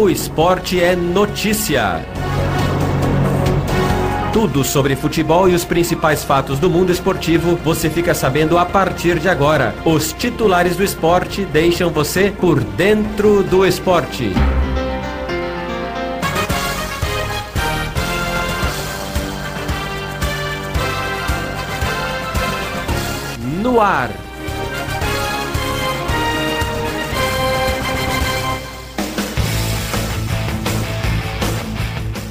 O esporte é notícia. Tudo sobre futebol e os principais fatos do mundo esportivo você fica sabendo a partir de agora. Os titulares do esporte deixam você por dentro do esporte. No ar.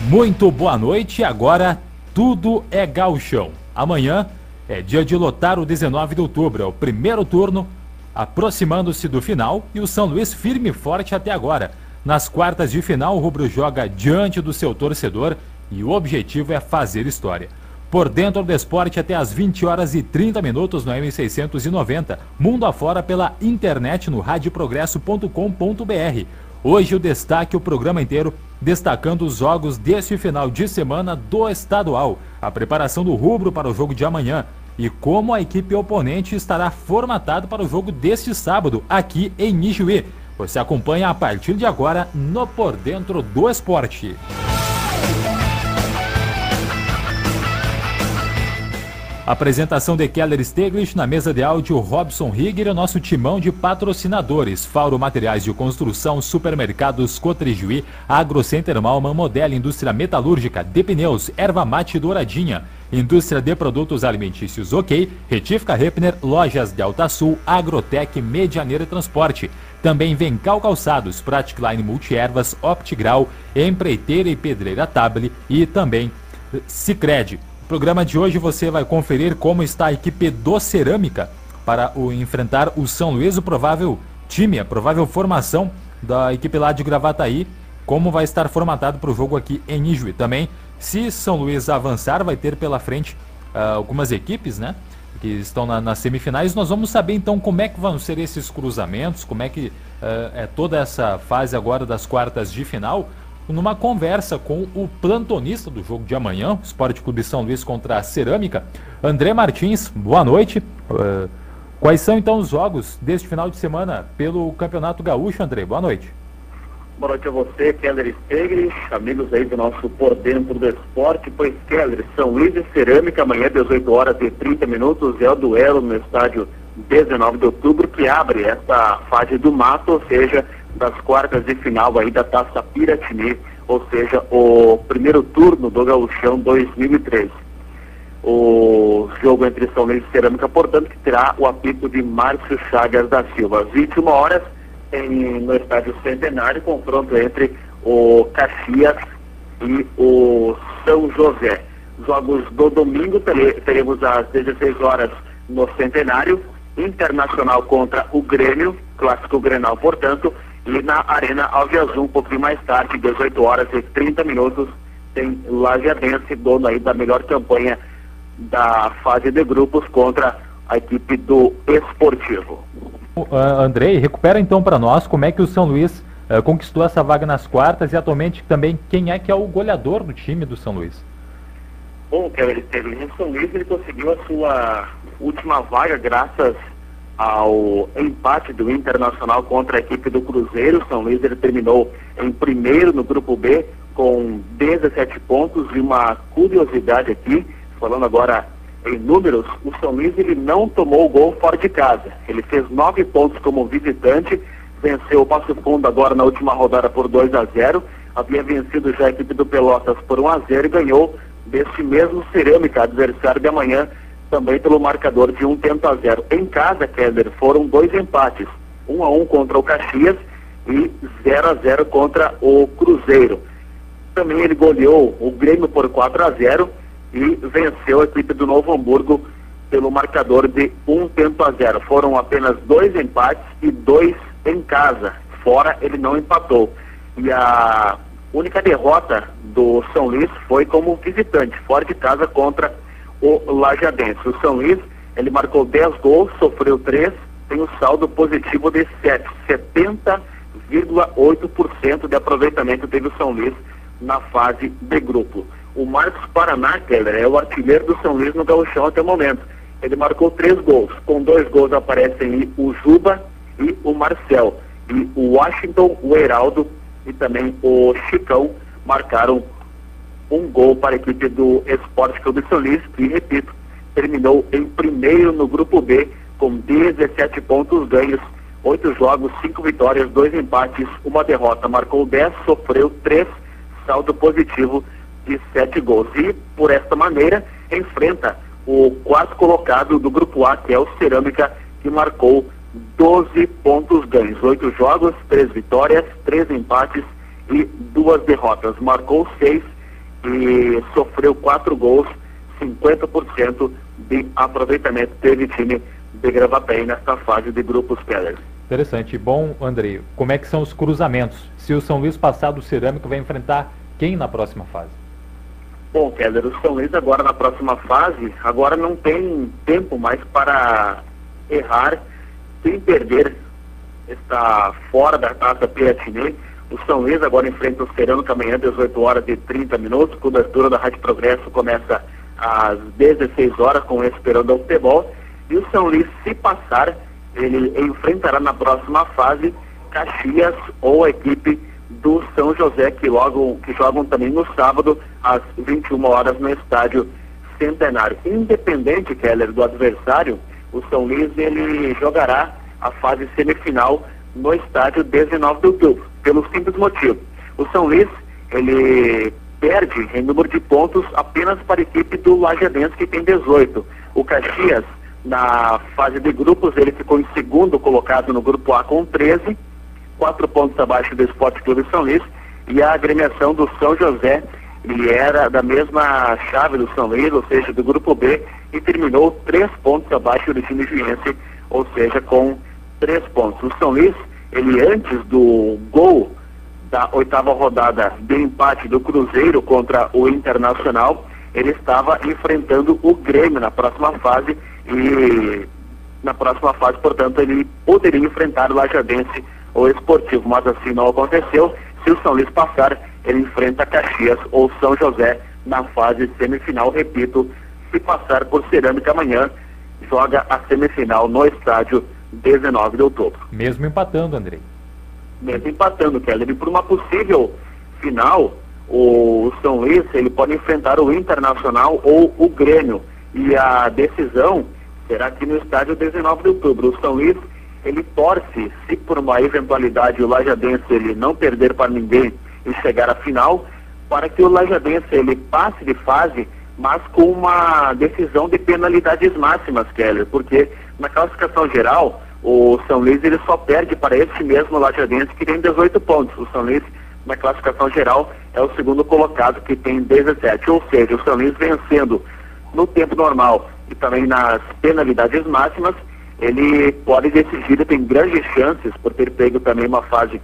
Muito boa noite, agora tudo é gauchão. Amanhã é dia de lotar o 19 de outubro, é o primeiro turno, aproximando-se do final e o São Luís firme e forte até agora. Nas quartas de final, o rubro joga diante do seu torcedor e o objetivo é fazer história. Por dentro do esporte até às 20 horas e 30 minutos no M690, mundo afora pela internet no radioprogresso.com.br. Hoje o destaque, o programa inteiro, destacando os jogos deste final de semana do estadual, a preparação do rubro para o jogo de amanhã e como a equipe oponente estará formatada para o jogo deste sábado aqui em Ijuí. Você acompanha a partir de agora no Por Dentro do Esporte. Apresentação de Keller Steglitz, na mesa de áudio Robson Rigger e o nosso timão de patrocinadores: Fauro Materiais de Construção, Supermercados Cotrijuí, Agrocenter Malman, Modelo Indústria Metalúrgica, De Pneus, Erva Mate Douradinha, Indústria de Produtos Alimentícios OK, Retífica Repner, Lojas de Alta Sul, Agrotec, Medianeira Transporte. Também Vencal Calçados, Praticline Multiervas, Optigral, Empreiteira e Pedreira Table e também Sicredi. No programa de hoje você vai conferir como está a equipe do Cerâmica para enfrentar o São Luís, o provável time, a provável formação da equipe lá de Gravataí, como vai estar formatado para o jogo aqui em Ijuí. Também, se São Luís avançar, vai ter pela frente algumas equipes, né, que estão nas semifinais. Nós vamos saber então como é que vão ser esses cruzamentos, como é que é toda essa fase agora das quartas de final, numa conversa com o plantonista do jogo de amanhã, Esporte Clube São Luís contra a Cerâmica, André Martins. Boa noite. Quais são então os jogos deste final de semana pelo Campeonato Gaúcho, André? Boa noite. Boa noite a você, Keller Steglitz, amigos aí do nosso Por Dentro do Esporte. Pois, Keller, São Luís e Cerâmica, amanhã 18 horas e 30 minutos, é o duelo no estádio 19 de outubro, que abre essa fase do mato, ou seja, das quartas de final aí da Taça Piratini, ou seja, o primeiro turno do Gauchão 2003. O jogo entre São Luís e Cerâmica, portanto, que terá o apito de Márcio Chagas da Silva. Às 21 horas, no estádio Centenário, confronto entre o Caxias e o São José. Jogos do domingo, teremos às 16 horas no Centenário, Internacional contra o Grêmio, clássico Grenal, portanto, e na Arena Alviazul, um pouquinho mais tarde, 18 horas e 30 minutos, tem Lajadense, dono aí da melhor campanha da fase de grupos, contra a equipe do Esportivo. Andrei, recupera então para nós como é que o São Luís conquistou essa vaga nas quartas e atualmente também quem é que é o goleador do time do São Luís. Bom, o São Luís ele conseguiu a sua última vaga graças ao empate do Internacional contra a equipe do Cruzeiro. São Luís ele terminou em primeiro no grupo B com 17 pontos. E uma curiosidade aqui, falando agora em números, o São Luís ele não tomou o gol fora de casa. Ele fez 9 pontos como visitante, venceu o Passo Fundo agora na última rodada por 2-0, havia vencido já a equipe do Pelotas por 1-0 e ganhou deste mesmo Cerâmica, adversário de amanhã, também pelo marcador de 1-0. Em casa, Keller, foram 2 empates, 1-1 contra o Caxias e 0-0 contra o Cruzeiro. Também ele goleou o Grêmio por 4-0 e venceu a equipe do Novo Hamburgo pelo marcador de 1-0. Foram apenas 2 empates e 2 em casa, fora ele não empatou. E a única derrota do São Luís foi como visitante, fora de casa, contra o Lajadense. O São Luís, ele marcou 10 gols, sofreu 3, tem um saldo positivo de 70,8% de aproveitamento teve o São Luís na fase de grupo. O Marcos Paraná, Keller, é o artilheiro do São Luís no Gauchão até o momento. Ele marcou 3 gols. Com 2 gols aparecem o Juba e o Marcel. E o Washington, o Heraldo e também o Chicão marcaram um gol para a equipe do Esporte Clube São Luís, que, repito, terminou em primeiro no grupo B com 17 pontos ganhos, 8 jogos, 5 vitórias, 2 empates, 1 derrota, marcou 10, sofreu 3, saldo positivo de 7 gols. E, por esta maneira, enfrenta o quarto colocado do grupo A, que é o Cerâmica, que marcou 12 pontos ganhos, 8 jogos, 3 vitórias, 3 empates e 2 derrotas. Marcou 6 e sofreu 4 gols, 50% de aproveitamento teve time de Gravataí nesta fase de grupos, Keller. Interessante. Bom, Andrei, como é que são os cruzamentos? Se o São Luís passar do Cerâmica, vai enfrentar quem na próxima fase? Bom, Keller, o São Luís agora na próxima fase, agora não tem tempo mais para errar sem perder, está fora da Taça Piratini. O São Luís agora enfrenta o Cerâmica amanhã, 18 horas e 30 minutos. Cobertura da Rádio Progresso começa às 16 horas com o Esperando ao Futebol. E o São Luís, se passar, ele enfrentará na próxima fase Caxias ou a equipe do São José, que jogam também no sábado, às 21 horas, no estádio Centenário. Independente, Keller, do adversário, o São Luís ele jogará a fase semifinal no estádio 19 de outubro, pelo simples motivo. O São Luís, ele perde em número de pontos apenas para a equipe do Lajadense, que tem 18. O Caxias, na fase de grupos, ele ficou em segundo colocado no grupo A com 13, 4 pontos abaixo do Esporte Clube São Luís, e a agremiação do São José, ele era da mesma chave do São Luís, ou seja, do grupo B, e terminou 3 pontos abaixo do time juiense, ou seja, com 3 pontos. O São Luís, ele antes do gol da 8ª rodada de empate do Cruzeiro contra o Internacional, ele estava enfrentando o Grêmio na próxima fase, e na próxima fase, portanto, ele poderia enfrentar o Lajadense ou Esportivo, mas assim não aconteceu. Se o São Luís passar, ele enfrenta Caxias ou São José na fase semifinal. Repito, se passar por Cerâmica amanhã, joga a semifinal no estádio 19 de outubro. Mesmo empatando, Andrei. Mesmo empatando, Keller. E por uma possível final, o São Luís ele pode enfrentar o Internacional ou o Grêmio. E a decisão será aqui no estádio 19 de outubro. O São Luís, ele torce, se por uma eventualidade o Lajadense ele não perder para ninguém e chegar à final, para que o Lajadense ele passe de fase, mas com uma decisão de penalidades máximas, Keller, porque na classificação geral, o São Luís ele só perde para esse mesmo Lajadense, que tem 18 pontos. O São Luís, na classificação geral, é o segundo colocado, que tem 17. Ou seja, o São Luís vencendo no tempo normal e também nas penalidades máximas, ele pode decidir, e tem grandes chances, por ter pego também uma fase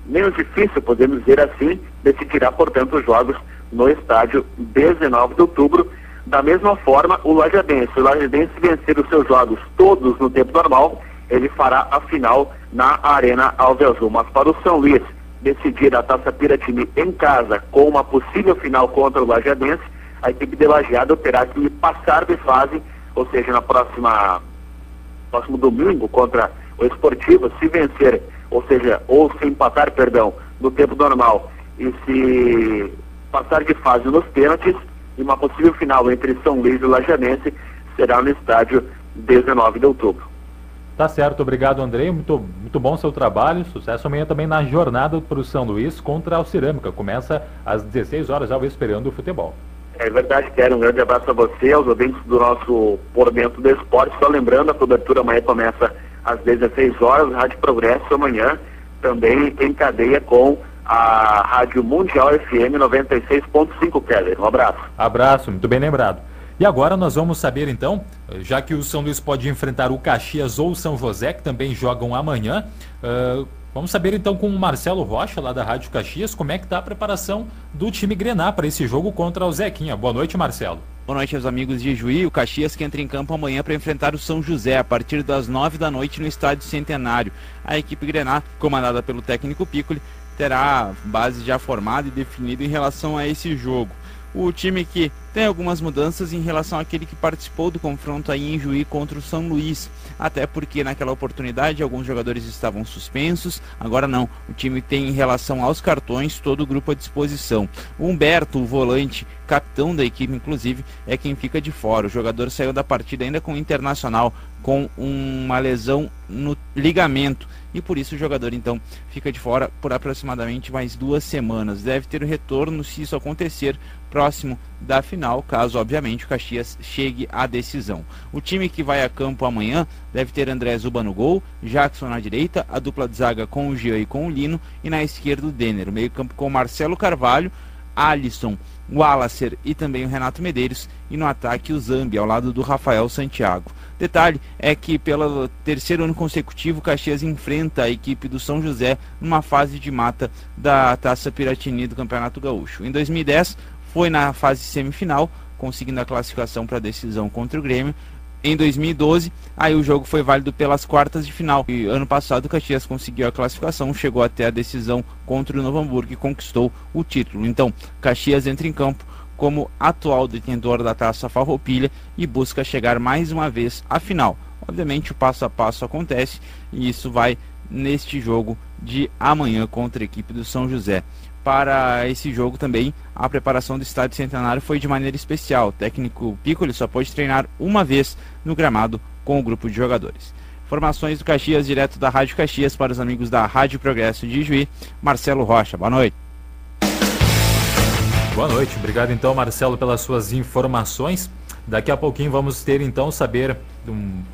menos difícil, podemos dizer assim, decidirá, portanto, os jogos no estádio 19 de outubro. Da mesma forma, o Lajadense vencer os seus jogos todos no tempo normal, ele fará a final na Arena Alves Azul. Mas para o São Luís decidir a Taça Piratini em casa com uma possível final contra o Lajadense, a equipe de Lajeado terá que passar de fase, ou seja, próximo domingo contra o Esportivo, se vencer, ou seja, ou se empatar, perdão, no tempo normal, e se passar de fase nos pênaltis, e uma possível final entre São Luís e Lajanense será no estádio 19 de outubro. Tá certo, obrigado, Andrei, muito bom seu trabalho, sucesso amanhã também na jornada para o São Luís contra o Cerâmica, começa às 16 horas, já esperando o futebol. É verdade, quero um grande abraço a você, aos ouvintes do nosso Por Dentro do Esporte. Só lembrando, a cobertura amanhã começa às 16 horas, Rádio Progresso amanhã também em cadeia com a Rádio Mundial FM 96.5, Keller. Um abraço. Abraço, muito bem lembrado. E agora nós vamos saber então, já que o São Luís pode enfrentar o Caxias ou o São José, que também jogam amanhã, vamos saber então com o Marcelo Rocha, lá da Rádio Caxias, como é que está a preparação do time Grená para esse jogo contra o Zequinha. Boa noite, Marcelo. Boa noite aos amigos de Juí. O Caxias que entra em campo amanhã para enfrentar o São José a partir das 9 da noite no Estádio Centenário. A equipe Grená, comandada pelo técnico Piccoli, terá base já formada e definida em relação a esse jogo. o time que tem algumas mudanças em relação àquele que participou do confronto aí em Juí contra o São Luís, até porque naquela oportunidade alguns jogadores estavam suspensos, agora não, o time tem em relação aos cartões todo o grupo à disposição. O Humberto, o volante, capitão da equipe inclusive, é quem fica de fora. O jogador saiu da partida ainda com o Internacional com uma lesão no ligamento e por isso o jogador então fica de fora por aproximadamente mais 2 semanas. Deve ter o retorno se isso acontecer próximo da final, caso obviamente o Caxias chegue à decisão. O time que vai a campo amanhã deve ter André Zuba no gol, Jackson na direita, a dupla de zaga com o Jean e com o Lino, e na esquerda o Denner, o meio campo com Marcelo Carvalho, Alisson, o Wallacer e também o Renato Medeiros, e no ataque o Zambi ao lado do Rafael Santiago. Detalhe é que pelo 3º ano consecutivo o Caxias enfrenta a equipe do São José numa fase de mata da Taça Piratini do Campeonato Gaúcho. Em 2010 foi na fase semifinal, conseguindo a classificação para a decisão contra o Grêmio. Em 2012, aí o jogo foi válido pelas quartas de final. E ano passado o Caxias conseguiu a classificação, chegou até a decisão contra o Novo Hamburgo e conquistou o título. Então, Caxias entra em campo como atual detentor da Taça Farroupilha e busca chegar mais uma vez à final. Obviamente o passo a passo acontece e isso vai neste jogo de amanhã contra a equipe do São José. Para esse jogo também, a preparação do Estádio Centenário foi de maneira especial. O técnico Piccoli só pôde treinar uma vez no gramado com o grupo de jogadores. Informações do Caxias, direto da Rádio Caxias para os amigos da Rádio Progresso de Juí, Marcelo Rocha. Boa noite. Boa noite, obrigado então, Marcelo, pelas suas informações. Daqui a pouquinho vamos ter então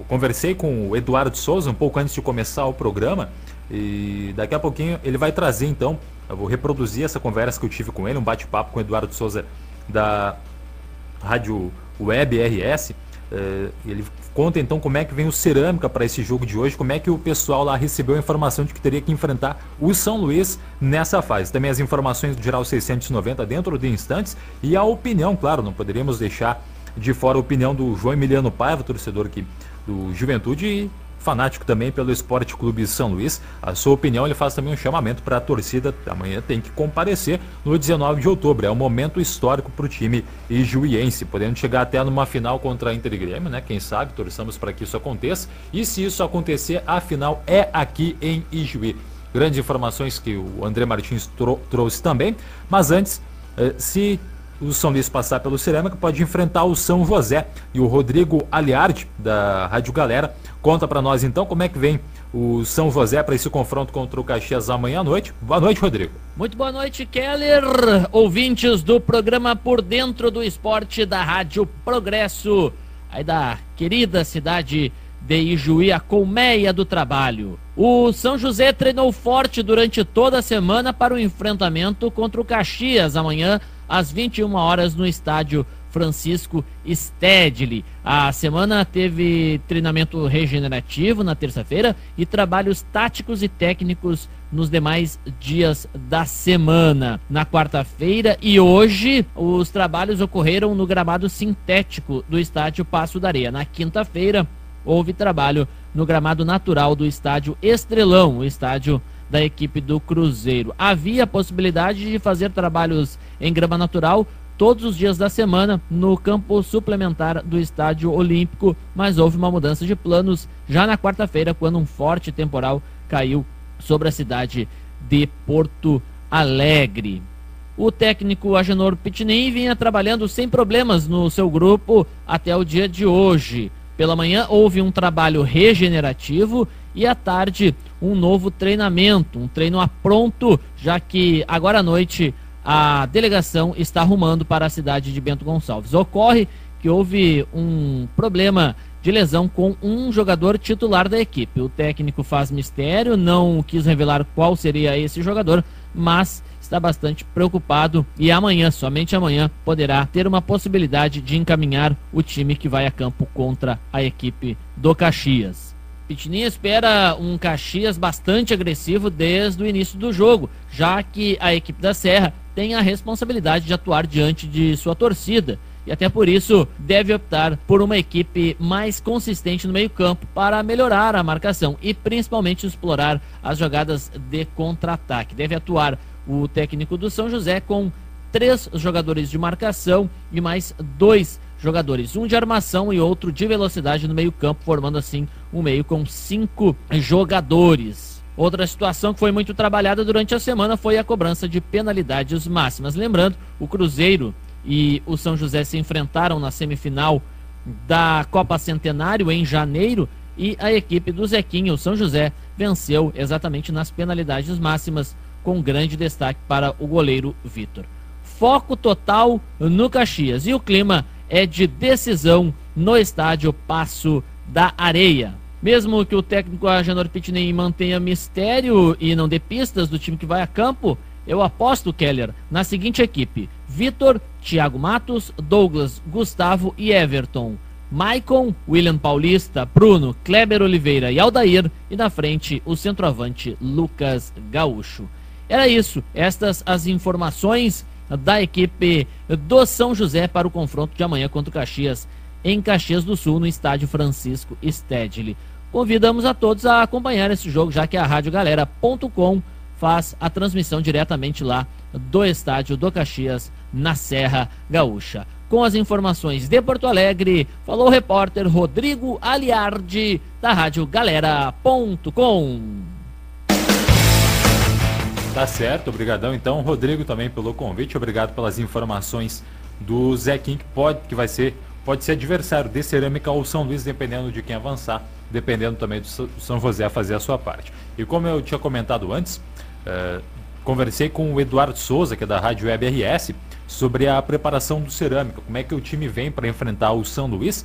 conversei com o Eduardo Souza um pouco antes de começar o programa e daqui a pouquinho ele vai trazer então, eu vou reproduzir essa conversa que eu tive com ele, um bate-papo com o Eduardo Souza da Rádio Web RS. Ele conta então como é que vem o Cerâmica para esse jogo de hoje, como é que o pessoal lá recebeu a informação de que teria que enfrentar o São Luís nessa fase. Também as informações do Geral 690 dentro de instantes e a opinião, claro, não poderíamos deixar de fora a opinião do João Emiliano Paiva, torcedor aqui do Juventude e fanático também pelo Esporte Clube São Luís. A sua opinião, ele faz também um chamamento para a torcida, amanhã tem que comparecer no 19 de outubro, é um momento histórico para o time ijuiense, podendo chegar até numa final contra a Inter e Grêmio, né? Quem sabe, torçamos para que isso aconteça, e se isso acontecer, a final é aqui em Ijuí. Grandes informações que o André Martins trouxe também, mas antes, se o São Luís passar pelo Cerâmica, pode enfrentar o São José. E o Rodrigo Aliardi, da Rádio Galera, conta para nós então como é que vem o São José para esse confronto contra o Caxias amanhã à noite. Boa noite, Rodrigo. Muito boa noite, Keller. Ouvintes do programa Por Dentro do Esporte da Rádio Progresso, aí da querida cidade de Ijuí, a colmeia do trabalho. O São José treinou forte durante toda a semana para o enfrentamento contra o Caxias amanhã às 21 horas no estádio Francisco Stedley. A semana teve treinamento regenerativo na terça-feira e trabalhos táticos e técnicos nos demais dias da semana. Na quarta-feira e hoje, os trabalhos ocorreram no gramado sintético do estádio Passo da Areia. Na quinta-feira, houve trabalho no gramado natural do estádio Estrelão, o estádio da equipe do Cruzeiro. Havia a possibilidade de fazer trabalhos em grama natural todos os dias da semana no campo suplementar do Estádio Olímpico, mas houve uma mudança de planos já na quarta-feira, quando um forte temporal caiu sobre a cidade de Porto Alegre. O técnico Agenor Pitinin vinha trabalhando sem problemas no seu grupo até o dia de hoje. Pela manhã houve um trabalho regenerativo e à tarde um novo treinamento, um treino a pronto, já que agora à noite a delegação está arrumando para a cidade de Bento Gonçalves. Ocorre que houve um problema de lesão com um jogador titular da equipe. O técnico faz mistério, não quis revelar qual seria esse jogador, mas está bastante preocupado e amanhã, somente amanhã, poderá ter uma possibilidade de encaminhar o time que vai a campo contra a equipe do Caxias. Pitinin espera um Caxias bastante agressivo desde o início do jogo, já que a equipe da Serra tem a responsabilidade de atuar diante de sua torcida e até por isso deve optar por uma equipe mais consistente no meio-campo para melhorar a marcação e principalmente explorar as jogadas de contra-ataque. Deve atuar o técnico do São José com 3 jogadores de marcação e mais 2 jogadores, um de armação e outro de velocidade no meio campo, formando assim um meio com 5 jogadores. Outra situação que foi muito trabalhada durante a semana foi a cobrança de penalidades máximas. Lembrando, o Cruzeiro e o São José se enfrentaram na semifinal da Copa Centenário em janeiro e a equipe do Zequinha, o São José, venceu exatamente nas penalidades máximas, com grande destaque para o goleiro Vitor. Foco total no Caxias e o clima é de decisão no estádio Passo da Areia. Mesmo que o técnico Agenor Pitney mantenha mistério e não dê pistas do time que vai a campo, eu aposto, Keller, na seguinte equipe: Vitor, Thiago Matos, Douglas, Gustavo e Everton, Maicon, William Paulista, Bruno, Kleber Oliveira e Aldair, e na frente o centroavante Lucas Gaúcho. Era isso, estas as informações da equipe do São José para o confronto de amanhã contra o Caxias, em Caxias do Sul, no estádio Francisco Stedley. Convidamos a todos a acompanhar esse jogo, já que a radiogalera.com faz a transmissão diretamente lá do estádio do Caxias, na Serra Gaúcha. Com as informações de Porto Alegre, falou o repórter Rodrigo Aliardi, da radiogalera.com. Tá certo, obrigadão então, Rodrigo, também pelo convite, obrigado pelas informações do Zequinha, que pode ser adversário de Cerâmica ou São Luís, dependendo de quem avançar, dependendo também do São José fazer a sua parte. E como eu tinha comentado antes, conversei com o Eduardo Souza, que é da Rádio Web RS, sobre a preparação do Cerâmica, como é que o time vem para enfrentar o São Luís.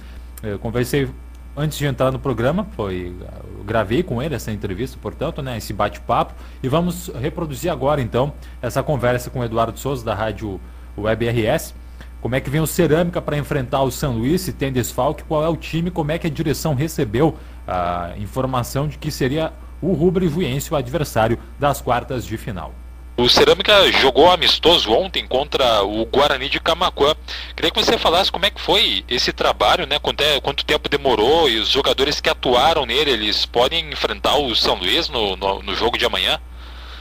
Conversei antes de entrar no programa, eu gravei com ele essa entrevista, portanto, né, esse bate-papo, e vamos reproduzir agora então essa conversa com o Eduardo Souza da Rádio Web RS. Como é que vem o Cerâmica para enfrentar o São Luís, se tem desfalque, qual é o time, como é que a direção recebeu a informação de que seria o rubro-juense o adversário das quartas de final. O Cerâmica jogou amistoso ontem contra o Guarani de Camaquã. Queria que você falasse como é que foi esse trabalho, né? Quanto tempo demorou e os jogadores que atuaram nele, eles podem enfrentar o São Luís no jogo de amanhã?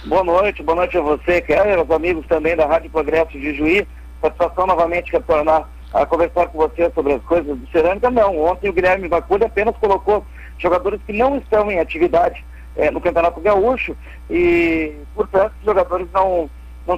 Boa noite a você, Keller, aos amigos também da Rádio Progresso de Juí. Satisfação novamente retornar a conversar com você sobre as coisas do Cerâmica. Não, ontem o Guilherme Vacuri apenas colocou jogadores que não estão em atividade no Campeonato Gaúcho e, portanto, os jogadores não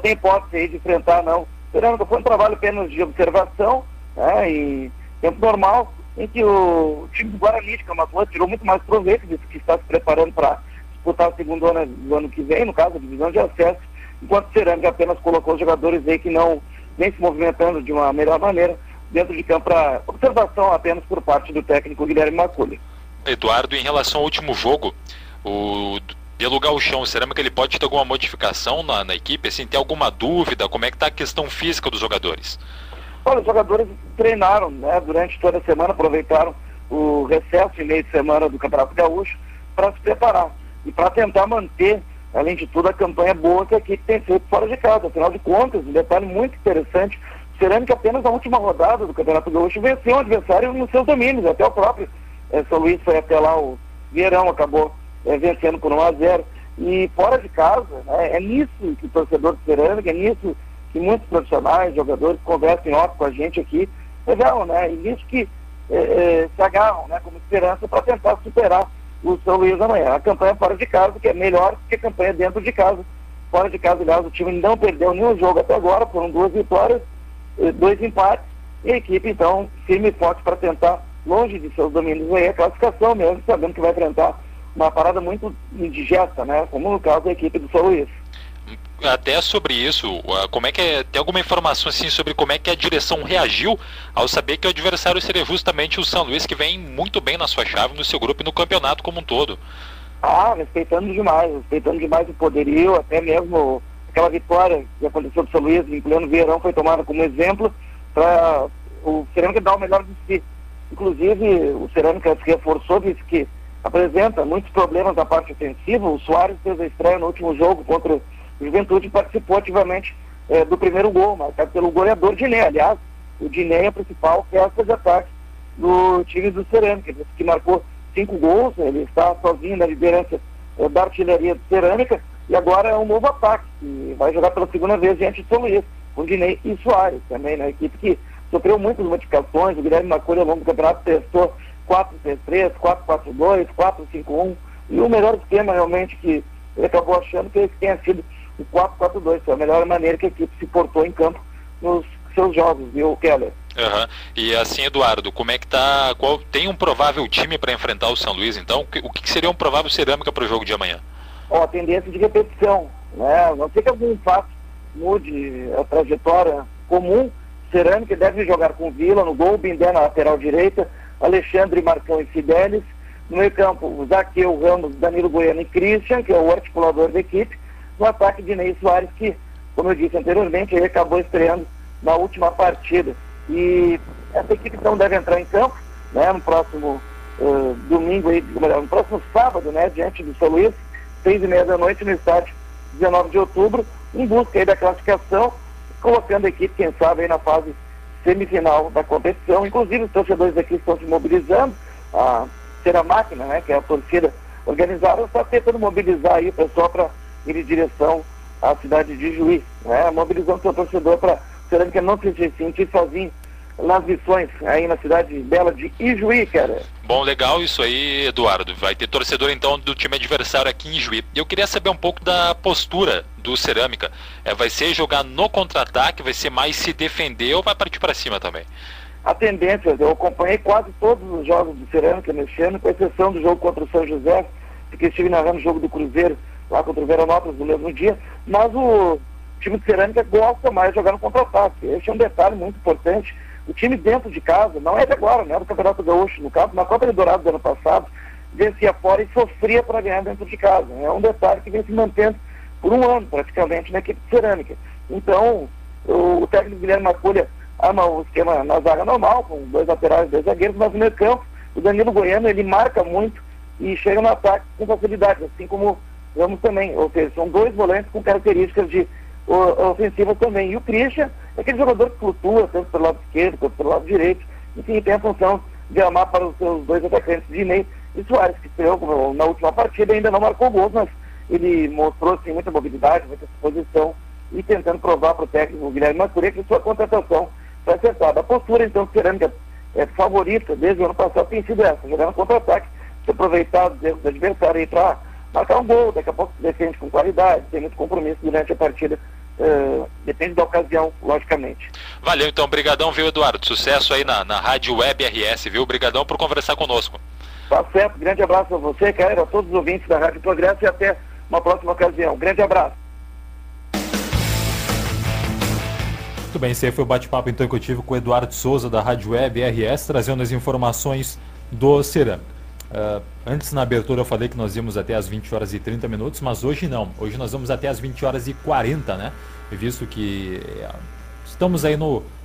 têm hipótese aí de enfrentar, não. O Cerâmica foi um trabalho apenas de observação, né, e tempo normal, em que o time do Guarani de Camaquã tirou muito mais proveito disso, que está se preparando para disputar o segundo ano do ano que vem, no caso, a divisão de acesso, enquanto o Cerâmica apenas colocou os jogadores aí que não vem se movimentando de uma melhor maneira dentro de campo para observação apenas por parte do técnico Guilherme Vacuri. Eduardo, em relação ao último jogo, pelo gauchão, o Cerâmica ele pode ter alguma modificação na equipe? Assim, tem alguma dúvida? Como é que está a questão física dos jogadores? Olha, os jogadores treinaram, né, durante toda a semana, aproveitaram o recesso e meio de semana do Campeonato Gaúcho para se preparar e para tentar manter, além de tudo, a campanha boa que a equipe tem feito fora de casa. Afinal de contas, um detalhe muito interessante, o Cerâmica apenas na última rodada do Campeonato Gaúcho venceu o adversário nos seus domínios, até o próprio São Luís foi até lá, o Vieirão acabou vencendo por 1-0, e fora de casa, né, é nisso que o torcedor do Cerâmica, é nisso que muitos profissionais, jogadores conversam em off com a gente aqui, revelam, né, e nisso que se agarram, né, como esperança para tentar superar o São Luís amanhã. A campanha fora de casa, que é melhor que a campanha dentro de casa. Fora de casa, aliás, o time não perdeu nenhum jogo até agora, foram 2 vitórias, 2 empates, e a equipe, então, firme e forte para tentar, longe de seus domínios, aí a classificação mesmo, sabendo que vai enfrentar uma parada muito indigesta, né? Como no caso da equipe do São Luís. Até sobre isso, como é que tem alguma informação assim sobre como é que a direção reagiu ao saber que o adversário seria justamente o São Luís, que vem muito bem na sua chave, no seu grupo e no campeonato como um todo? Respeitando demais o poderio, até mesmo aquela vitória que aconteceu do São Luís em pleno verão foi tomada como exemplo para o Cerâmica dar o melhor de si. Inclusive, o Cerâmica se reforçou, disse que apresenta muitos problemas na parte ofensiva. O Soares fez a estreia no último jogo contra o Juventude e participou ativamente do primeiro gol, marcado pelo goleador Dinei. Aliás, o Dinei é a principal peça de ataque do time do Cerâmica, que marcou 5 gols, ele está sozinho na liderança da artilharia do Cerâmica, e agora é um novo ataque, que vai jogar pela segunda vez diante do São Luís. com Dinei e Soares também, né? Equipe que sofreu muitas modificações. O Guilherme Macuri ao longo do campeonato testou 4-3-3, 4-4-2, 4-5-1, e o melhor esquema realmente que ele acabou achando que tenha sido o 4-4-2, foi a melhor maneira que a equipe se portou em campo nos seus jogos, viu, Keller? Uhum. E assim, Eduardo, como é que tá? Tem um provável time para enfrentar o São Luís, então? O que seria um provável Cerâmica para o jogo de amanhã? A tendência de repetição, né? Não sei que algum fato mude a trajetória comum. Cerâmica deve jogar com Vila no gol, Bindé na lateral direita, Alexandre, Marcão e Fidelis. No meio campo, o Zaqueu, Ramos, Danilo Goiano e Christian, que é o articulador da equipe. No ataque, Dinei Soares, que, como eu disse anteriormente, ele acabou estreando na última partida. E essa equipe então deve entrar em campo, né, no próximo domingo, no próximo sábado, né, diante do São Luís, 6h30 da noite, no estádio 19 de outubro, em busca aí da classificação, colocando a equipe, quem sabe, aí na fase semifinal da competição. Inclusive, os torcedores aqui estão se mobilizando. A Ser a Máquina, né, que é a torcida organizada, está tentando mobilizar aí o pessoal para ir em direção à cidade de Juí, né, mobilizando o seu torcedor para Cerâmica não se sentir sozinho nas missões aí na cidade bela de Ijuí, cara. Bom, legal isso aí, Eduardo. Vai ter torcedor então do time adversário aqui em Ijuí. Eu queria saber um pouco da postura do Cerâmica. Vai ser jogar no contra-ataque, vai ser mais se defender ou vai partir para cima também? A tendência, eu acompanhei quase todos os jogos do Cerâmica neste ano, com exceção do jogo contra o São José, porque estive narrando o jogo do Cruzeiro lá contra o Veranópolis no mesmo dia, mas o time de Cerâmica gosta mais de jogar no contra-ataque. Esse é um detalhe muito importante. O time dentro de casa, não é de agora, não é do Campeonato Gaúcho, no caso, na Copa Eldorado do ano passado, vencia fora e sofria para ganhar dentro de casa. É um detalhe que vem se mantendo por um ano, praticamente, na equipe de Cerâmica. Então, o técnico Guilherme Macuri ama o esquema na zaga normal, com 2 laterais, 2 zagueiros, mas no meio campo, o Danilo Goiano, ele marca muito e chega no ataque com facilidade, assim como Ramos também. Ou seja, são 2 volantes com características de ofensivas também. E o Christian é aquele jogador que flutua, tanto pelo lado esquerdo quanto pelo lado direito, enfim, tem a função de amar para os seus 2 atacantes, Dinei e Soares, que estreou na última partida, ainda não marcou gols, mas ele mostrou assim, muita mobilidade, muita disposição, e tentando provar para o técnico Guilherme Macuri que sua contratação foi acertada. A postura então do Cerâmica favorita desde o ano passado tem sido essa, jogar no contra-ataque, se aproveitar dos erros do adversário aí para marcar um gol, daqui a pouco se defende com qualidade, tem muito compromisso durante a partida, depende da ocasião, logicamente. Valeu, então, brigadão, viu, Eduardo? Sucesso aí na Rádio Web RS, viu? Brigadão por conversar conosco. Tá certo, grande abraço a você, cara, a todos os ouvintes da Rádio Progresso e até uma próxima ocasião. Grande abraço. Muito bem, esse aí foi o bate-papo então que eu tive com o Eduardo Souza da Rádio Web RS, trazendo as informações do Cerâmica. Antes na abertura eu falei que nós íamos até as 20h30, mas hoje não, hoje nós vamos até as 20h40, né? Visto que estamos aí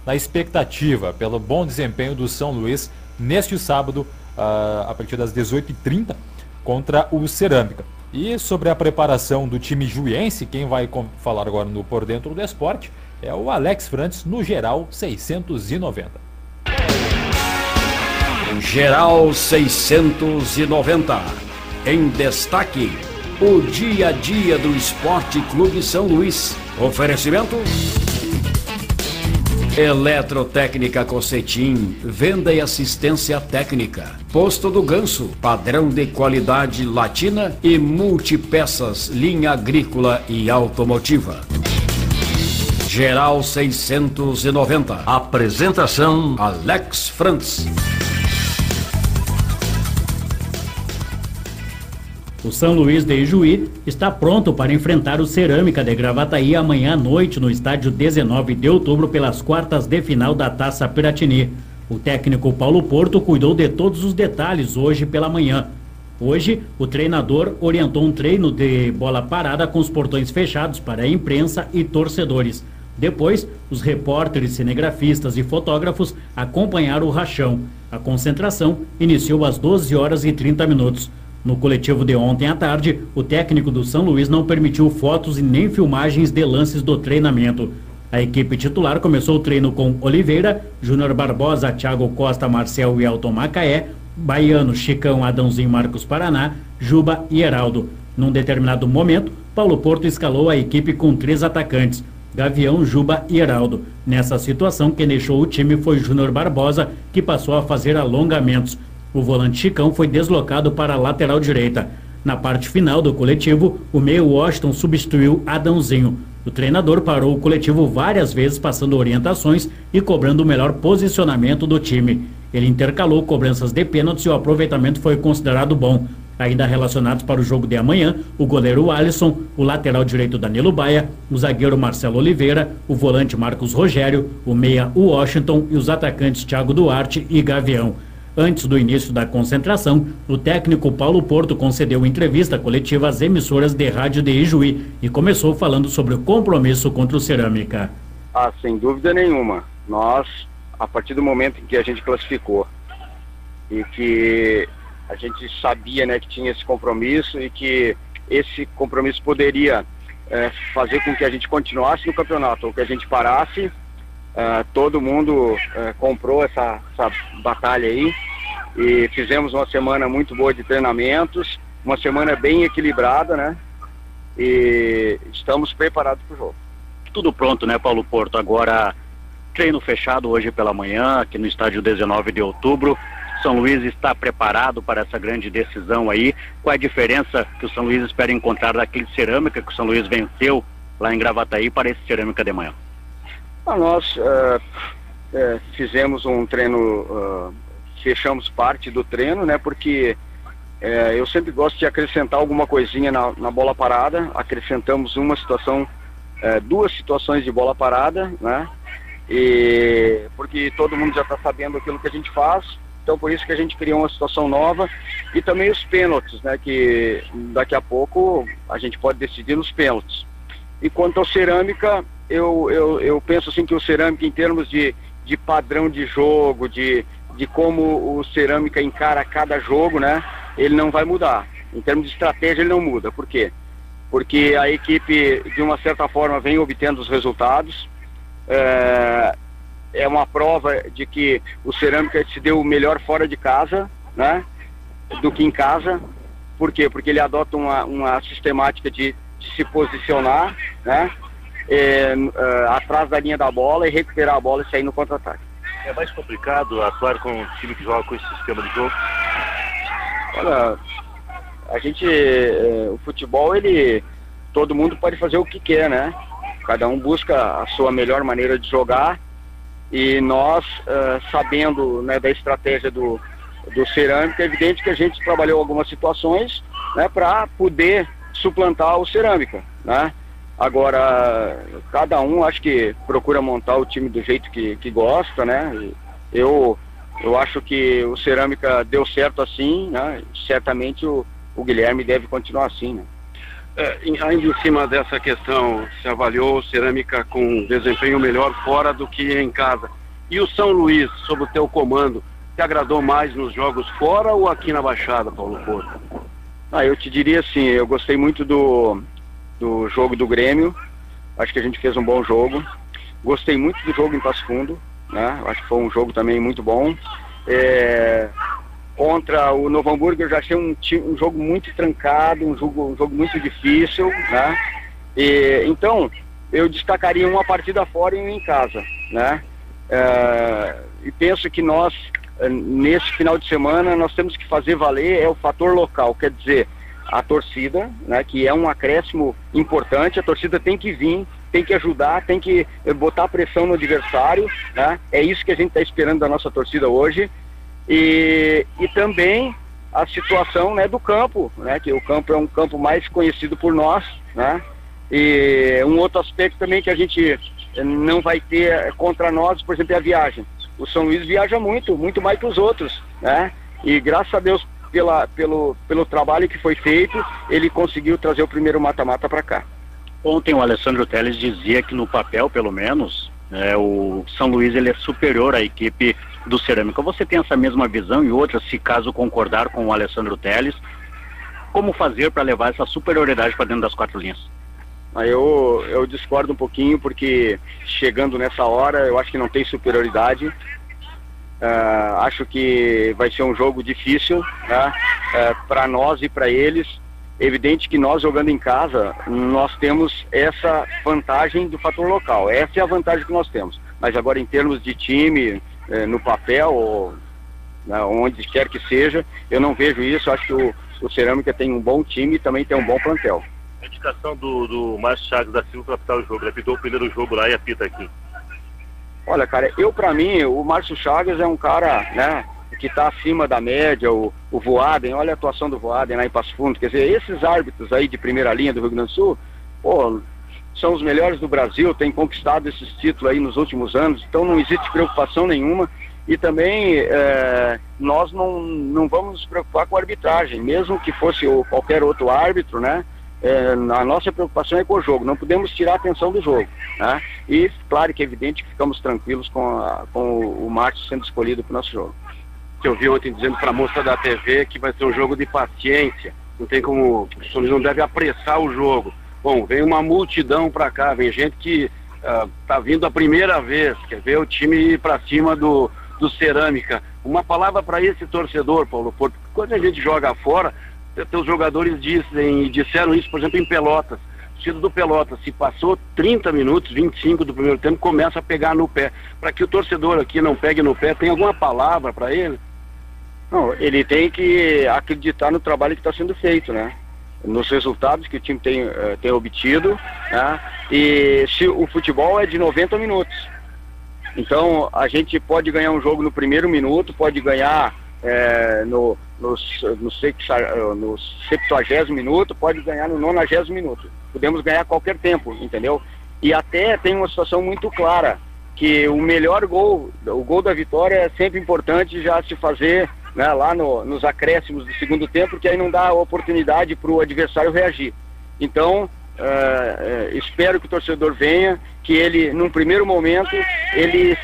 na expectativa pelo bom desempenho do São Luís neste sábado, a partir das 18h30, contra o Cerâmica. E sobre a preparação do time juiense, quem vai falar agora no Por Dentro do Esporte é o Alex Frantes, no Geral 690. Geral 690. Em destaque, o dia a dia do Esporte Clube São Luís. Oferecimento: Eletrotécnica Cocetim, venda e assistência técnica. Posto do Ganso, padrão de qualidade latina e multipeças, linha agrícola e automotiva. Geral 690. Apresentação: Alex Frantes. O São Luís de Ijuí está pronto para enfrentar o Cerâmica de Gravataí amanhã à noite no estádio 19 de outubro pelas quartas de final da Taça Piratini. O técnico Paulo Porto cuidou de todos os detalhes hoje pela manhã. Hoje, o treinador orientou um treino de bola parada com os portões fechados para a imprensa e torcedores. Depois, os repórteres, cinegrafistas e fotógrafos acompanharam o rachão. A concentração iniciou às 12h30. No coletivo de ontem à tarde, o técnico do São Luís não permitiu fotos e nem filmagens de lances do treinamento. A equipe titular começou o treino com Oliveira, Júnior Barbosa, Thiago Costa, Marcel e Elton Macaé, Baiano, Chicão, Adãozinho, Marcos Paraná, Juba e Heraldo. Num determinado momento, Paulo Porto escalou a equipe com 3 atacantes. Gavião, Juba e Heraldo. Nessa situação, quem deixou o time foi Júnior Barbosa, que passou a fazer alongamentos. O volante Chicão foi deslocado para a lateral direita. Na parte final do coletivo, o meio Washington substituiu Adãozinho. O treinador parou o coletivo várias vezes, passando orientações e cobrando o melhor posicionamento do time. Ele intercalou cobranças de pênaltis e o aproveitamento foi considerado bom. Ainda relacionados para o jogo de amanhã, o goleiro Alisson, o lateral direito Danilo Baia, o zagueiro Marcelo Oliveira, o volante Marcos Rogério, o meia Washington e os atacantes Thiago Duarte e Gavião. Antes do início da concentração, o técnico Paulo Porto concedeu entrevista coletiva às emissoras de rádio de Ijuí e começou falando sobre o compromisso contra o Cerâmica. Sem dúvida nenhuma. Nós, a partir do momento em que a gente classificou e que a gente sabia, né, que tinha esse compromisso e que esse compromisso poderia fazer com que a gente continuasse no campeonato ou que a gente parasse, todo mundo comprou essa batalha aí e fizemos uma semana muito boa de treinamentos, uma semana bem equilibrada, né? E estamos preparados para o jogo. Tudo pronto, né, Paulo Porto? Agora, treino fechado hoje pela manhã, aqui no estádio 19 de outubro. São Luís está preparado para essa grande decisão aí. Qual é a diferença que o São Luís espera encontrar daquele Cerâmica que o São Luís venceu lá em Gravataí para esse Cerâmica de manhã? Nós fizemos um treino, fechamos parte do treino, né? Porque eu sempre gosto de acrescentar alguma coisinha na bola parada. Acrescentamos uma situação, duas situações de bola parada, né? E porque todo mundo já está sabendo aquilo que a gente faz. Então por isso que a gente criou uma situação nova e também os pênaltis, né, que daqui a pouco a gente pode decidir nos pênaltis. E quanto ao Cerâmica, eu penso assim que o Cerâmica, em termos de padrão de jogo, de como o Cerâmica encara cada jogo, né, ele não vai mudar. Em termos de estratégia ele não muda. Por quê? Porque a equipe de uma certa forma vem obtendo os resultados. É uma prova de que o Cerâmica se deu melhor fora de casa, né, do que em casa. Por quê? Porque ele adota uma sistemática de se posicionar, né, atrás da linha da bola e recuperar a bola e sair no contra-ataque. É mais complicado atuar com um time que joga com esse sistema de jogo? Olha, o futebol, todo mundo pode fazer o que quer, né? Cada um busca a sua melhor maneira de jogar. E nós, sabendo, né, da estratégia do Cerâmica, é evidente que a gente trabalhou algumas situações, né, para poder suplantar o Cerâmica, né? Agora, cada um acho que procura montar o time do jeito que gosta, né? Eu acho que o Cerâmica deu certo assim, né? Certamente o Guilherme deve continuar assim, né? Ainda em cima dessa questão, se avaliou o Cerâmica com um desempenho melhor fora do que em casa. E o São Luís, sob o teu comando, te agradou mais nos jogos fora ou aqui na Baixada, Paulo Porto? Eu te diria assim, eu gostei muito do jogo do Grêmio, acho que a gente fez um bom jogo. Gostei muito do jogo em Passo Fundo, né? Acho que foi um jogo também muito bom. Contra o Novo Hamburgo eu já achei um jogo muito trancado, um jogo muito difícil, né? Então eu destacaria uma partida fora e uma em casa, né? E penso que nós, nesse final de semana, nós temos que fazer valer o fator local, quer dizer, a torcida, né, que é um acréscimo importante. A torcida tem que vir, tem que ajudar, tem que botar pressão no adversário, né? É isso que a gente está esperando da nossa torcida hoje. E também a situação, né, do campo, né, que o campo é um campo mais conhecido por nós, né? E um outro aspecto também que a gente não vai ter contra nós, por exemplo, é a viagem. O São Luís viaja muito mais que os outros, né? E graças a Deus pelo trabalho que foi feito, ele conseguiu trazer o primeiro mata-mata para cá. Ontem o Alessandro Teles dizia que no papel, pelo menos, o São Luís ele é superior à equipe do Cerâmica. Você tem essa mesma visão? E outra, se caso concordar com o Alessandro Teles, como fazer para levar essa superioridade para dentro das quatro linhas? Eu discordo um pouquinho, porque chegando nessa hora eu acho que não tem superioridade. Acho que vai ser um jogo difícil, né, para nós e para eles. evidente que nós jogando em casa, nós temos essa vantagem do fator local. Essa é a vantagem que nós temos. Mas agora em termos de time, no papel, ou onde quer que seja, eu não vejo isso. Acho que o Cerâmica tem um bom time e também tem um bom plantel. A indicação do Márcio Chagas da Silva para apitar o jogo. Ele apitou o primeiro jogo lá e apita aqui. Olha, cara, pra mim, o Márcio Chagas é um cara, né, que está acima da média. O Voaden, olha a atuação do Voaden lá em Passo Fundo. Quer dizer, esses árbitros aí de primeira linha do Rio Grande do Sul, pô, são os melhores do Brasil, têm conquistado esses títulos aí nos últimos anos, então não existe preocupação nenhuma. E também nós não vamos nos preocupar com a arbitragem, mesmo que fosse qualquer outro árbitro, né? A nossa preocupação é com o jogo, não podemos tirar a atenção do jogo, né? E claro que é evidente que ficamos tranquilos com o Márcio sendo escolhido para o nosso jogo. Eu vi ontem dizendo para a moça da TV que vai ser um jogo de paciência, não tem como, o São Luís não deve apressar o jogo. Bom, vem uma multidão para cá, vem gente que tá vindo a primeira vez, quer ver o time ir para cima do Cerâmica. Uma palavra para esse torcedor, Paulo Porto, quando a gente joga fora, os jogadores disseram isso, por exemplo, em Pelotas. O torcedor do Pelotas, se passou 30 minutos, 25 do primeiro tempo, começa a pegar no pé. Para que o torcedor aqui não pegue no pé, tem alguma palavra para ele? Não, ele tem que acreditar no trabalho que está sendo feito, né? Nos resultados que o time tem obtido, né? E se o futebol é de 90 minutos. Então, a gente pode ganhar um jogo no primeiro minuto, pode ganhar no 70º minuto, pode ganhar no 90º minuto. Podemos ganhar qualquer tempo, entendeu? E até tem uma situação muito clara, que o melhor gol, o gol da vitória é sempre importante já se fazer, né, lá nos acréscimos do segundo tempo, porque aí não dá oportunidade para o adversário reagir. Então, espero que o torcedor venha, que ele, num primeiro momento, ele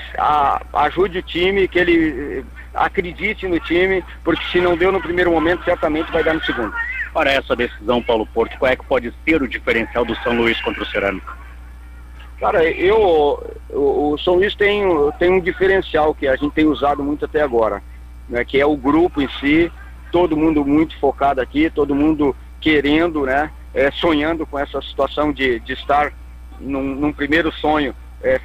ajude o time, que ele acredite no time, porque se não deu no primeiro momento, certamente vai dar no segundo. Para essa decisão, Paulo Porto, qual é que pode ser o diferencial do São Luís contra o Cerâmica? Cara, o São Luís tem um diferencial que a gente tem usado muito até agora, né, que é o grupo em si, todo mundo muito focado aqui, todo mundo querendo, né, sonhando com essa situação de estar num primeiro sonho,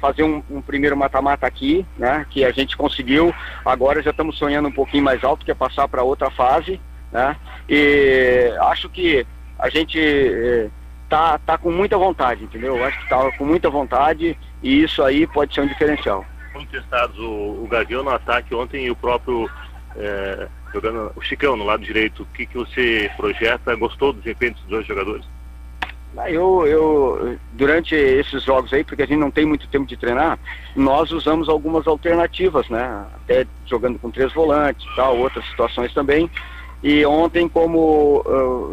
fazer um primeiro mata-mata aqui, né, que a gente conseguiu. Agora já estamos sonhando um pouquinho mais alto, que é passar para outra fase, né, e acho que a gente tá com muita vontade, entendeu? Acho que tá com muita vontade e isso aí pode ser um diferencial. Foram testados o Gavião no ataque ontem e o próprio jogando o Chicão no lado direito. O que você projeta? Gostou do desempenho dos dois jogadores? Eu durante esses jogos aí, porque a gente não tem muito tempo de treinar, nós usamos algumas alternativas, né? Até jogando com 3 volantes e tal, outras situações também. E ontem, como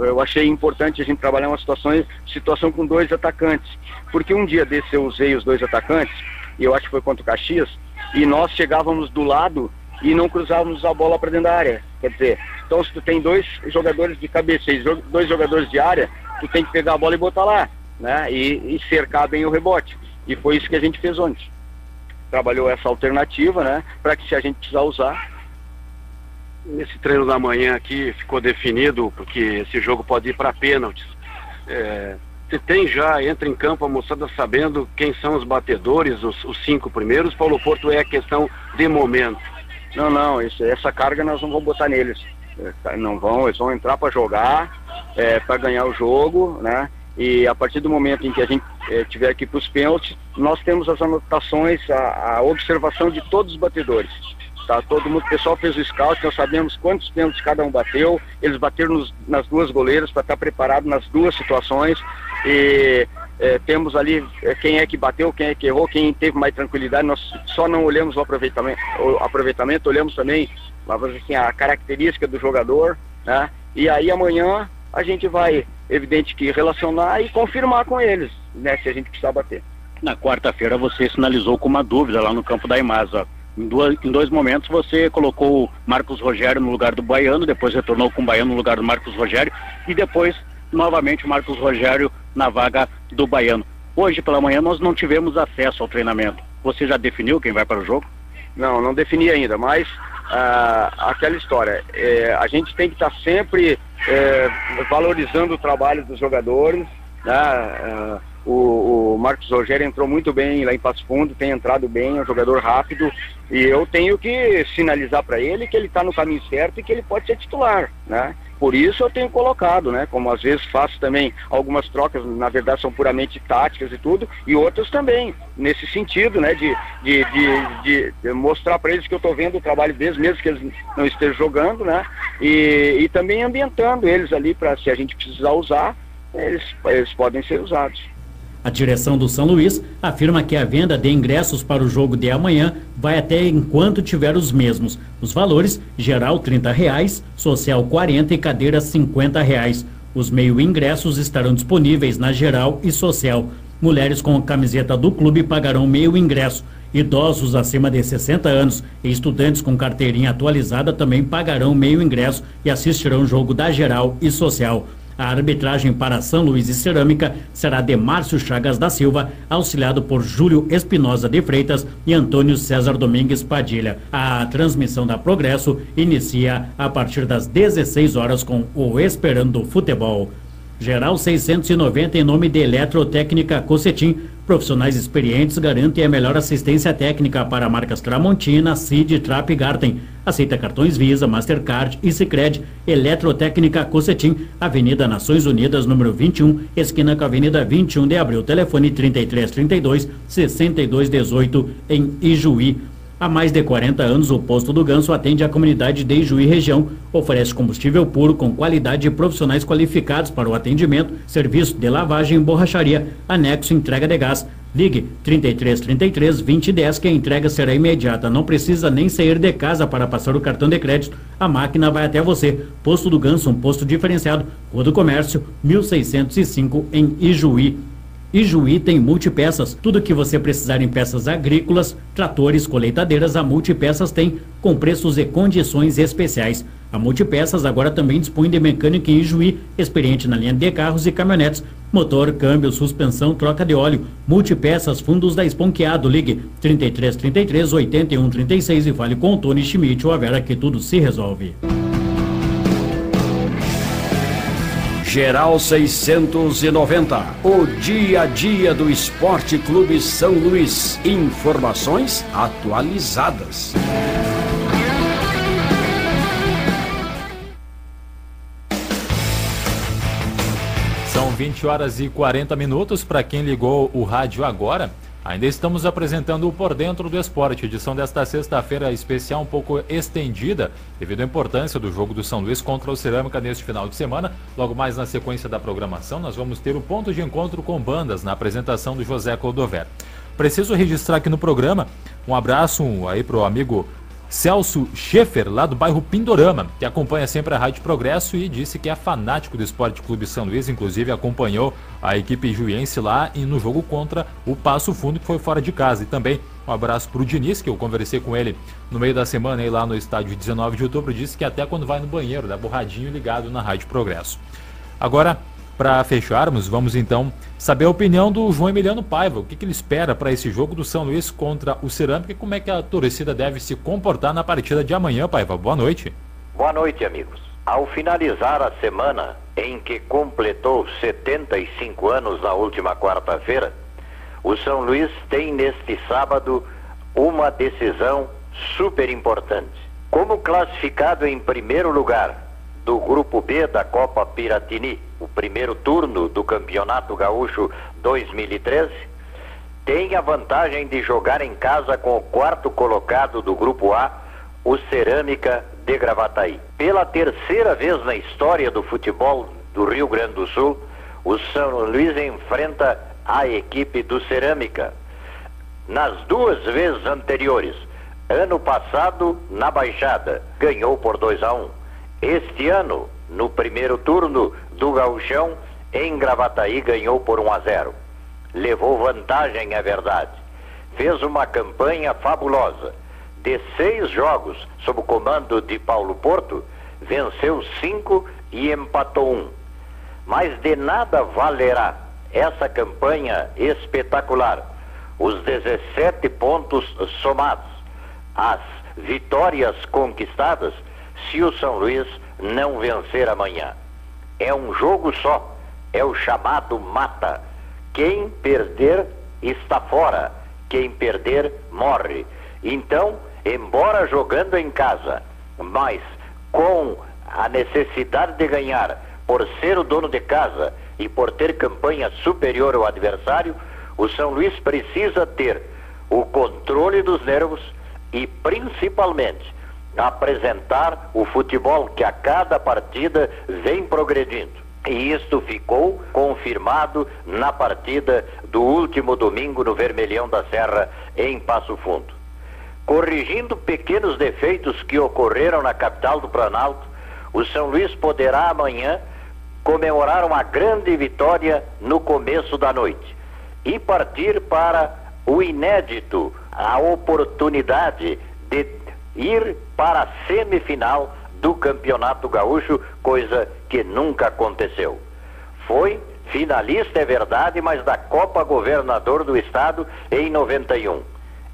eu achei importante a gente trabalhar uma situação com 2 atacantes, porque um dia desse eu usei os 2 atacantes, e eu acho que foi contra o Caxias, e nós chegávamos do lado e não cruzávamos a bola para dentro da área. Quer dizer, então se tu tem 2 jogadores de cabeça e 2 jogadores de área, tu tem que pegar a bola e botar lá, né? E cercar bem o rebote. E foi isso que a gente fez ontem. Trabalhou essa alternativa, né? Para que se a gente precisar usar. Nesse treino da manhã aqui ficou definido, porque esse jogo pode ir para pênaltis. Você tem já, entra em campo a moçada sabendo quem são os batedores, os 5 primeiros. Paulo Porto é a questão de momento. Não, essa carga nós não vamos botar neles. Não vão, eles vão entrar para jogar, para ganhar o jogo, né? E a partir do momento em que a gente tiver aqui para os pênaltis, nós temos as anotações, a observação de todos os batedores. Tá? Todo mundo, o pessoal fez o scout, nós sabemos quantos pênaltis cada um bateu, eles bateram nas 2 goleiras para estar preparado nas 2 situações. E temos ali quem é que bateu, quem é que errou, quem teve mais tranquilidade. Nós só não olhamos o aproveitamento, olhamos também assim, a característica do jogador, né? E aí amanhã a gente vai, evidente que relacionar e confirmar com eles, né, se a gente precisar bater. Na quarta-feira você sinalizou com uma dúvida lá no campo da Imasa. Em 2 momentos você colocou o Marcos Rogério no lugar do Baiano, depois retornou com o Baiano no lugar do Marcos Rogério e depois novamente o Marcos Rogério na vaga do Baiano. Hoje pela manhã nós não tivemos acesso ao treinamento. Você já definiu quem vai para o jogo? Não defini ainda, mas aquela história, a gente tem que estar sempre valorizando o trabalho dos jogadores, né? O Marcos Rogério entrou muito bem lá em Passo Fundo, tem entrado bem, é um jogador rápido, e eu tenho que sinalizar para ele que ele está no caminho certo e que ele pode ser titular, né? Por isso eu tenho colocado, né? Como às vezes faço também algumas trocas, na verdade são puramente táticas e tudo, e outras também, nesse sentido, né? De mostrar para eles que eu estou vendo o trabalho deles, mesmo que eles não estejam jogando, né? E também ambientando eles ali para, se a gente precisar usar, eles podem ser usados. A direção do São Luís afirma que a venda de ingressos para o jogo de amanhã vai até enquanto tiver os mesmos. Os valores, geral R$30, social R$40 e cadeira R$50. Os meio ingressos estarão disponíveis na geral e social. Mulheres com camiseta do clube pagarão meio ingresso. Idosos acima de 60 anos e estudantes com carteirinha atualizada também pagarão meio ingresso e assistirão o jogo da geral e social. A arbitragem para São Luís e Cerâmica será de Márcio Chagas da Silva, auxiliado por Júlio Espinosa de Freitas e Antônio César Domingues Padilha. A transmissão da Progresso inicia a partir das 16 horas com o Esperando Futebol. Geral 690 em nome de Eletrotécnica Cocetim. Profissionais experientes garantem a melhor assistência técnica para marcas Tramontina, Cid, Trap e Garten. Aceita cartões Visa, Mastercard e Sicredi. Eletrotécnica Cocetim, Avenida Nações Unidas, número 21, esquina com a Avenida 21 de Abril. Telefone 3332-6218 em Ijuí. Há mais de 40 anos, o Posto do Ganso atende a comunidade de Ijuí região. Oferece combustível puro com qualidade e profissionais qualificados para o atendimento, serviço de lavagem e borracharia, anexo entrega de gás. Ligue 3333-2010 que a entrega será imediata. Não precisa nem sair de casa para passar o cartão de crédito. A máquina vai até você. Posto do Ganso, um posto diferenciado. Rua do Comércio, 1605 em Ijuí. Ijuí tem Multipeças, tudo que você precisar em peças agrícolas, tratores, colheitadeiras, a Multipeças tem, com preços e condições especiais. A Multipeças agora também dispõe de mecânica em Ijuí, experiente na linha de carros e caminhonetes, motor, câmbio, suspensão, troca de óleo. Multipeças, fundos da Esponqueado. Ligue 3333-8136 e fale com o Tony Schmidt ou a Vera que tudo se resolve. Geral 690, o dia a dia do Esporte Clube São Luís. Informações atualizadas. São 20 horas e 40 minutos. Para quem ligou o rádio agora, ainda estamos apresentando o Por Dentro do Esporte, edição desta sexta-feira especial um pouco estendida, devido à importância do jogo do São Luís contra o Cerâmica neste final de semana. Logo mais na sequência da programação, nós vamos ter o ponto de encontro com bandas na apresentação do José Clodover. Preciso registrar aqui no programa um abraço aí para o amigo Celso Schaefer, lá do bairro Pindorama, que acompanha sempre a Rádio Progresso e disse que é fanático do Esporte Clube São Luís, inclusive acompanhou a equipe juiense lá e no jogo contra o Passo Fundo, que foi fora de casa. E também um abraço para o Diniz, que eu conversei com ele no meio da semana aí lá no estádio 19 de outubro, disse que até quando vai no banheiro, dá borradinho ligado na Rádio Progresso. Agora, para fecharmos, vamos então saber a opinião do João Emiliano Paiva. O que ele espera para esse jogo do São Luís contra o Cerâmica e como é que a torcida deve se comportar na partida de amanhã, Paiva. Boa noite. Boa noite, amigos. Ao finalizar a semana em que completou 75 anos na última quarta-feira, o São Luís tem neste sábado uma decisão super importante. Como classificado em primeiro lugar do Grupo B da Copa Piratini, o primeiro turno do Campeonato Gaúcho 2013, tem a vantagem de jogar em casa com o quarto colocado do Grupo A, o Cerâmica de Gravataí. Pela terceira vez na história do futebol do Rio Grande do Sul, o São Luís enfrenta a equipe do Cerâmica. Nas duas vezes anteriores, ano passado na Baixada, ganhou por 2-1. Este ano, no primeiro turno do Gauchão, em Gravataí, ganhou por 1-0. Levou vantagem, é verdade. Fez uma campanha fabulosa. De 6 jogos sob o comando de Paulo Porto, venceu 5 e empatou 1. Mas de nada valerá essa campanha espetacular. Os 17 pontos somados. as vitórias conquistadas se o São Luís não vencer amanhã. É um jogo só, é o chamado mata. Quem perder está fora, quem perder morre. Então, embora jogando em casa, mas com a necessidade de ganhar, por ser o dono de casa e por ter campanha superior ao adversário, o São Luís precisa ter o controle dos nervos e principalmente apresentar o futebol que a cada partida vem progredindo. E isto ficou confirmado na partida do último domingo no Vermelhão da Serra, em Passo Fundo. Corrigindo pequenos defeitos que ocorreram na capital do Planalto, o São Luís poderá amanhã comemorar uma grande vitória no começo da noite e partir para o inédito, a oportunidade de ir para a semifinal do Campeonato Gaúcho, coisa que nunca aconteceu. Foi finalista, é verdade, mas da Copa Governador do Estado em 91.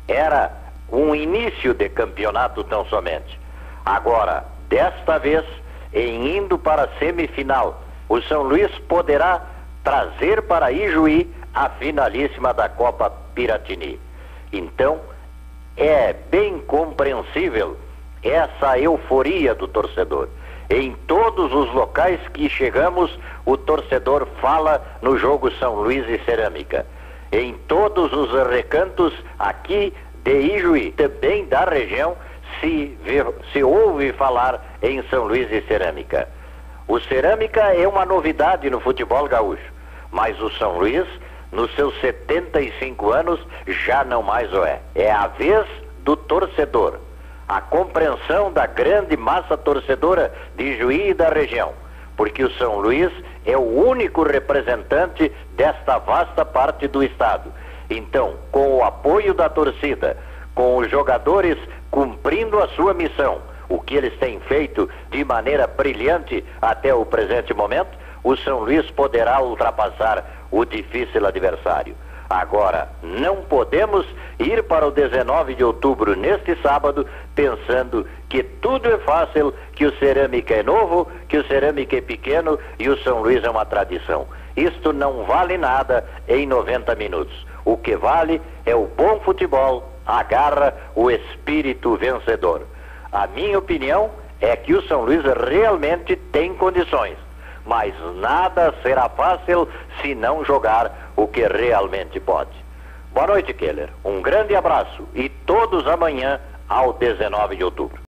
Era um início de campeonato tão somente. Agora, desta vez, em indo para a semifinal, o São Luís poderá trazer para Ijuí a finalíssima da Copa Piratini. Então, é bem compreensível essa euforia do torcedor. Em todos os locais que chegamos, o torcedor fala no jogo São Luís e Cerâmica. Em todos os recantos aqui de Ijuí, também da região, se ouve falar em São Luís e Cerâmica. O Cerâmica é uma novidade no futebol gaúcho, mas o São Luís, nos seus 75 anos, já não mais o é. É a vez do torcedor, a compreensão da grande massa torcedora de Juí e da região, porque o São Luís é o único representante desta vasta parte do estado. Então, com o apoio da torcida, com os jogadores cumprindo a sua missão, o que eles têm feito de maneira brilhante até o presente momento, o São Luís poderá ultrapassar o difícil adversário. Agora, não podemos ir para o 19 de outubro, neste sábado, pensando que tudo é fácil, que o Cerâmica é novo, que o Cerâmica é pequeno e o São Luís é uma tradição. Isto não vale nada em 90 minutos. O que vale é o bom futebol, a garra, o espírito vencedor. A minha opinião é que o São Luís realmente tem condições, mas nada será fácil se não jogar o que realmente pode. Boa noite, Keller. Um grande abraço e todos amanhã ao 19 de outubro.